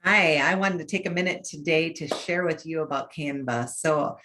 Hi, I wanted to take a minute today to share with you about Canva. So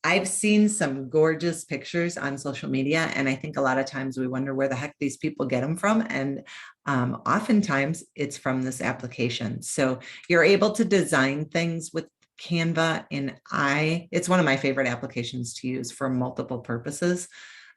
I've seen some gorgeous pictures on social media, and I think a lot of times we wonder where the heck these people get them from. And oftentimes it's from this application. So you're able to design things with Canva, and it's one of my favorite applications to use for multiple purposes.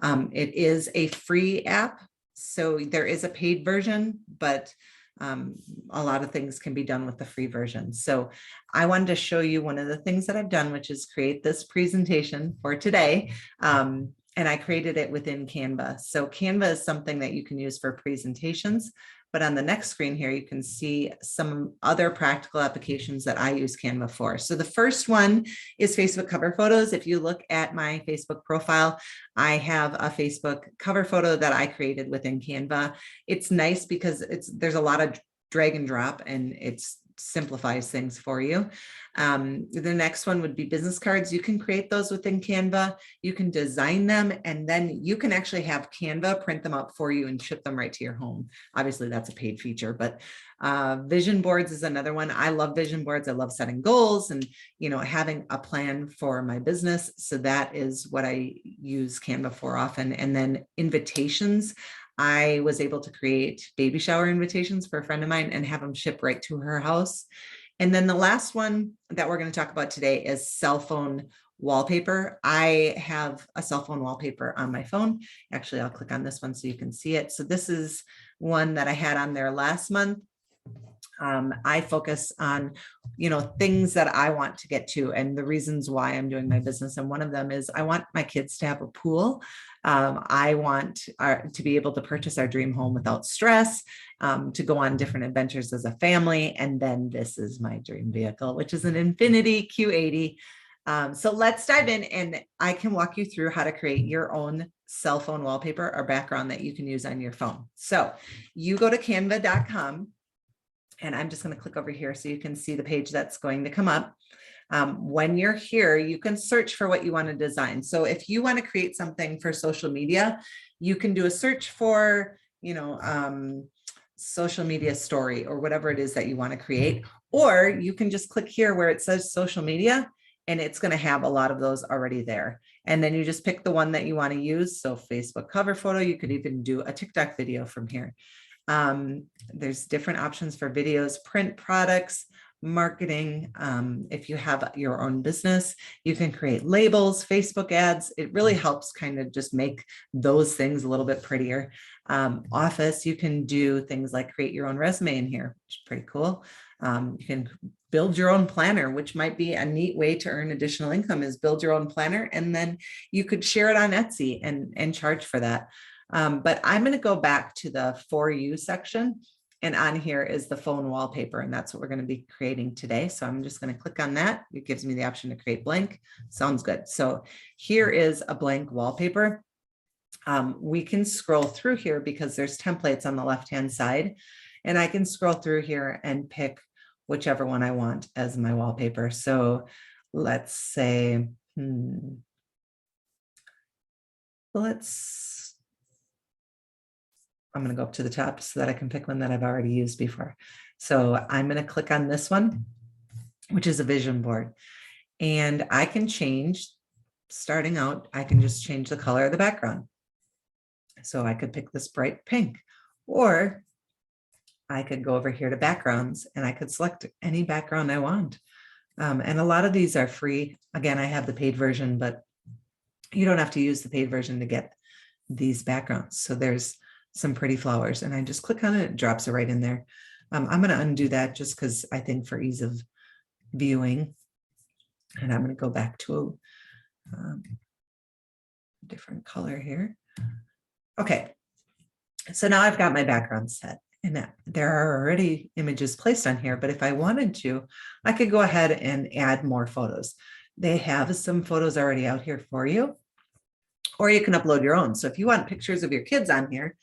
It is a free app, so there is a paid version, but um, a lot of things can be done with the free version. So I wanted to show you one of the things that I've done, which is create this presentation for today. And I created it within Canva. So Canva is something that you can use for presentations. But on the next screen here, you can see some other practical applications that I use Canva for. So the first one is Facebook cover photos. If you look at my Facebook profile, I have a Facebook cover photo that I created within Canva. It's nice because there's a lot of drag and drop, and it simplifies things for you. The next one would be business cards. You can create those within Canva. You can design them, and then you can actually have Canva print them up for you and ship them right to your home. Obviously, that's a paid feature, but vision boards is another one. I love vision boards. I love setting goals and having a plan for my business. So that is what I use Canva for often. And then invitations. I was able to create baby shower invitations for a friend of mine and have them ship right to her house. And then the last one that we're going to talk about today is cell phone wallpaper. I have a cell phone wallpaper on my phone. Actually, I'll click on this one so you can see it. So this is one that I had on there last month. I focus on, things that I want to get to and the reasons why I'm doing my business. And one of them is I want my kids to have a pool. I want to be able to purchase our dream home without stress, to go on different adventures as a family. And then this is my dream vehicle, which is an Infiniti Q80. So let's dive in, and I can walk you through how to create your own cell phone wallpaper or background that you can use on your phone. So you go to canva.com. And I'm just going to click over here so you can see the page that's going to come up. When you're here, you can search for what you want to design. So if you want to create something for social media, you can do a search for, social media story or whatever it is that you want to create. Or you can just click here where it says social media, and it's going to have a lot of those already there. And then you just pick the one that you want to use. So Facebook cover photo, you could even do a TikTok video from here. There's different options for videos, print products, marketing. If you have your own business, you can create labels, Facebook ads. It really helps kind of just make those things a little bit prettier. Office, you can do things like create your own resume in here, which is pretty cool. You can build your own planner, which might be a neat way to earn additional income, is build your own planner, and then you could share it on Etsy and charge for that. But I'm going to go back to the For You section, and on here is the phone wallpaper, and that's what we're going to be creating today. So I'm just going to click on that. It gives me the option to create blank. Sounds good. So here is a blank wallpaper. We can scroll through here because there's templates on the left-hand side, and I can scroll through here and pick whichever one I want as my wallpaper. So let's say, I'm going to go up to the top so that I can pick one that I've already used before. So I'm going to click on this one, which is a vision board. And I can change, starting out, I can just change the color of the background. So I could pick this bright pink, or I could go over here to backgrounds and I could select any background I want. And a lot of these are free. Again, I have the paid version, but you don't have to use the paid version to get these backgrounds. So there's some pretty flowers, and I just click on it, it drops it right in there. I'm going to undo that just because I think for ease of viewing, and I'm going to go back to a different color here. Okay, so now I've got my background set, and there are already images placed on here, but if I wanted to, I could go ahead and add more photos. They have some photos already out here for you, or you can upload your own. So if you want pictures of your kids on here,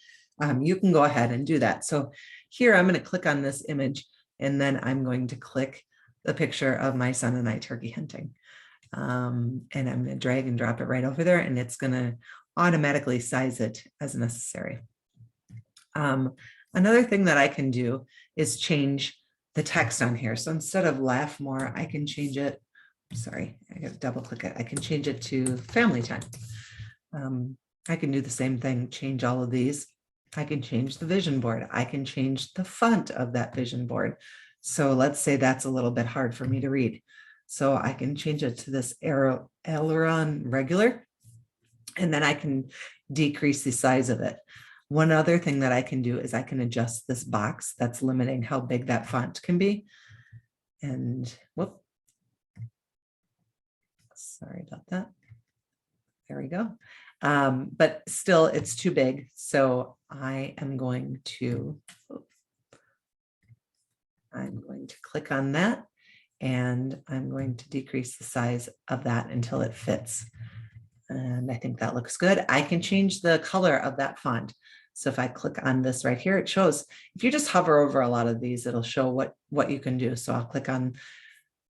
you can go ahead and do that. So here I'm going to click on this image, and then I'm going to click the picture of my son and I turkey hunting. And I'm going to drag and drop it right over there, and it's going to automatically size it as necessary. Another thing that I can do is change the text on here. So instead of laugh more, I can change it. Sorry, I got to double click it. I can change it to family time. I can do the same thing, change all of these. I can change the vision board. I can change the font of that vision board. So let's say that's a little bit hard for me to read. So I can change it to this aileron regular, and then I can decrease the size of it. One other thing that I can do is I can adjust this box that's limiting how big that font can be. And whoop, sorry about that. There we go. But still it's too big. So I am going to click on that, and I'm going to decrease the size of that until it fits. And I think that looks good. I can change the color of that font. So if I click on this right here, it shows, if you just hover over a lot of these, it'll show what you can do. So I'll click on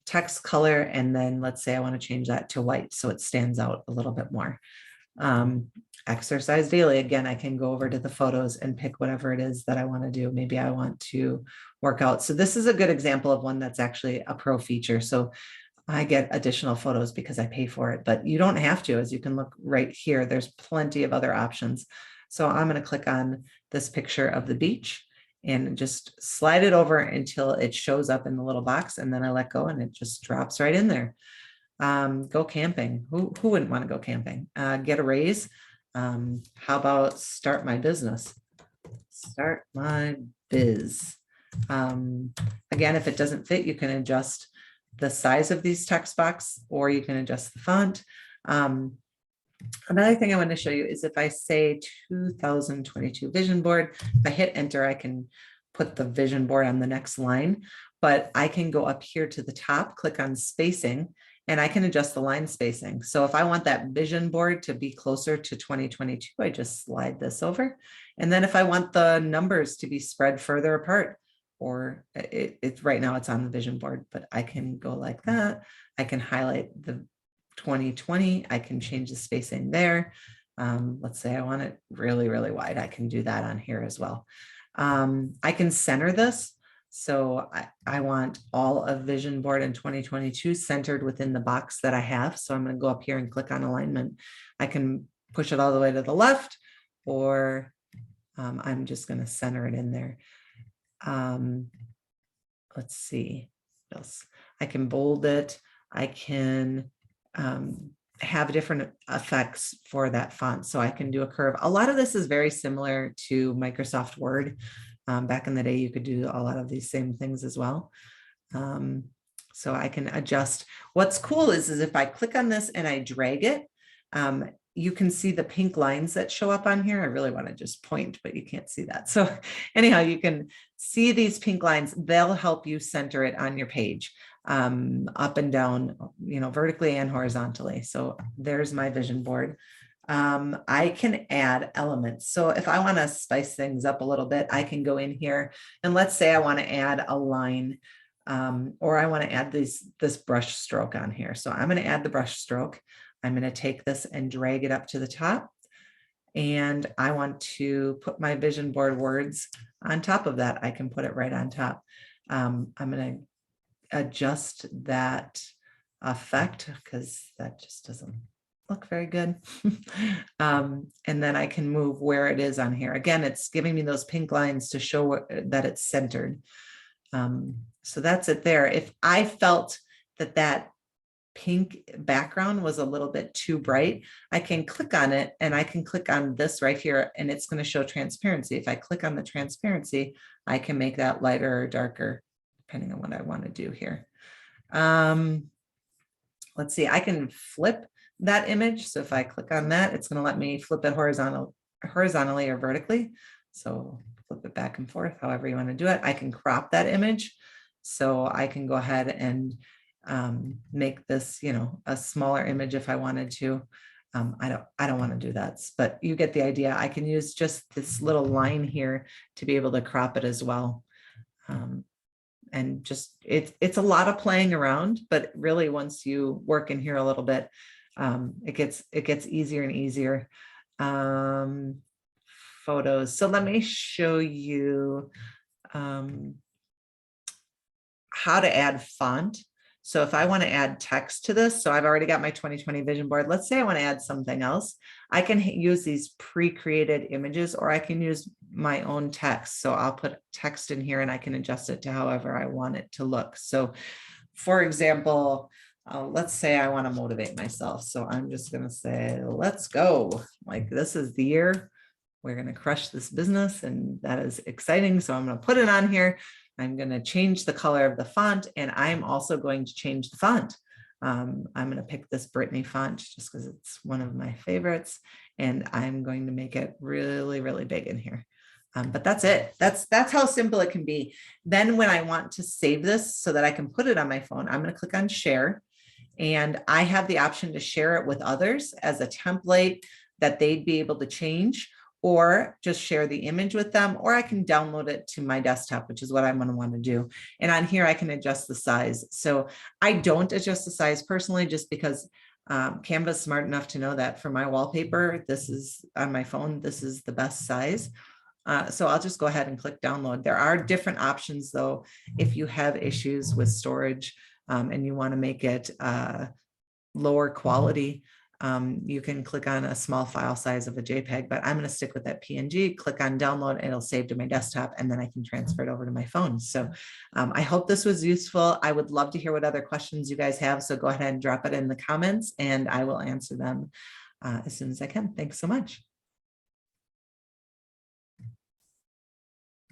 text color, and then let's say I want to change that to white so it stands out a little bit more. Exercise daily. Again, I can go over to the photos and pick whatever it is that I want to do. Maybe I want to work out. So this is a good example of one that's actually a pro feature. So I get additional photos because I pay for it, but you don't have to. As you can look right here, there's plenty of other options. So I'm going to click on this picture of the beach and just slide it over until it shows up in the little box, and then I let go and it just drops right in there. Go camping. Who wouldn't want to go camping? Get a raise. How about start my business? Start my biz. Again, if it doesn't fit, you can adjust the size of these text box, or you can adjust the font. Another thing I want to show you is if I say 2022 vision board, if I hit enter, I can put the vision board on the next line, but I can go up here to the top, click on spacing, and I can adjust the line spacing. So if I want that vision board to be closer to 2022, I just slide this over. And then if I want the numbers to be spread further apart, or it's right now it's on the vision board, but I can go like that. I can highlight the 2020. I can change the spacing there. Let's say I want it really, really wide. I can do that on here as well. I can center this. So I want all of vision board in 2022 centered within the box that I have. So I'm going to go up here and click on alignment. I can push it all the way to the left, or I'm just going to center it in there. Let's see what else. I can bold it. I can have different effects for that font. So I can do a curve. A lot of this is very similar to Microsoft Word. Back in the day, you could do a lot of these same things as well. So I can adjust. What's cool is if I click on this and I drag it, you can see the pink lines that show up on here. I really want to just point, but you can't see that. So anyhow, you can see these pink lines. They'll help you center it on your page, up and down, vertically and horizontally. So there's my vision board. I can add elements. So if I want to spice things up a little bit, I can go in here and let's say I want to add a line, or I want to add this brush stroke on here. So I'm going to add the brush stroke. I'm going to take this and drag it up to the top. And I want to put my vision board words on top of that. I can put it right on top. I'm going to adjust that effect because that just doesn't look very good. And then I can move where it is on here. Again, it's giving me those pink lines to show that it's centered. So that's it there. If I felt that pink background was a little bit too bright, I can click on it and I can click on this right here and it's going to show transparency. If I click on the transparency, I can make that lighter or darker depending on what I want to do here. Let's see, I can flip that image. So if I click on that, it's going to let me flip it horizontally or vertically. So flip it back and forth, however you want to do it. I can crop that image. So I can go ahead and make this, a smaller image if I wanted to. I don't want to do that, but you get the idea. I can use just this little line here to be able to crop it as well. And just it's a lot of playing around, but really once you work in here a little bit, it gets easier and easier. Photos. So let me show you how to add font. So if I want to add text to this, so I've already got my 2020 vision board. Let's say I want to add something else. I can use these pre-created images, or I can use my own text. So I'll put text in here and I can adjust it to however I want it to look. So for example, let's say I want to motivate myself. So I'm just going to say, let's go. Like, this is the year we're going to crush this business, and that is exciting. So I'm going to put it on here. I'm going to change the color of the font, and I'm also going to change the font. I'm going to pick this Brittany font just because it's one of my favorites, and I'm going to make it really, really big in here. But that's it. That's how simple it can be. Then when I want to save this so that I can put it on my phone, I'm going to click on share, and I have the option to share it with others as a template that they'd be able to change, or just share the image with them, or I can download it to my desktop, which is what I'm going to want to do. And on here, I can adjust the size. So I don't adjust the size personally, just because Canva is smart enough to know that for my wallpaper, this is on my phone, this is the best size. So I'll just go ahead and click download. There are different options though, if you have issues with storage and you want to make it lower quality. You can click on a small file size of a JPEG, but I'm going to stick with that PNG, click on download, and it'll save to my desktop, and then I can transfer it over to my phone. So I hope this was useful. I would love to hear what other questions you guys have. So go ahead and drop it in the comments and I will answer them as soon as I can. Thanks so much.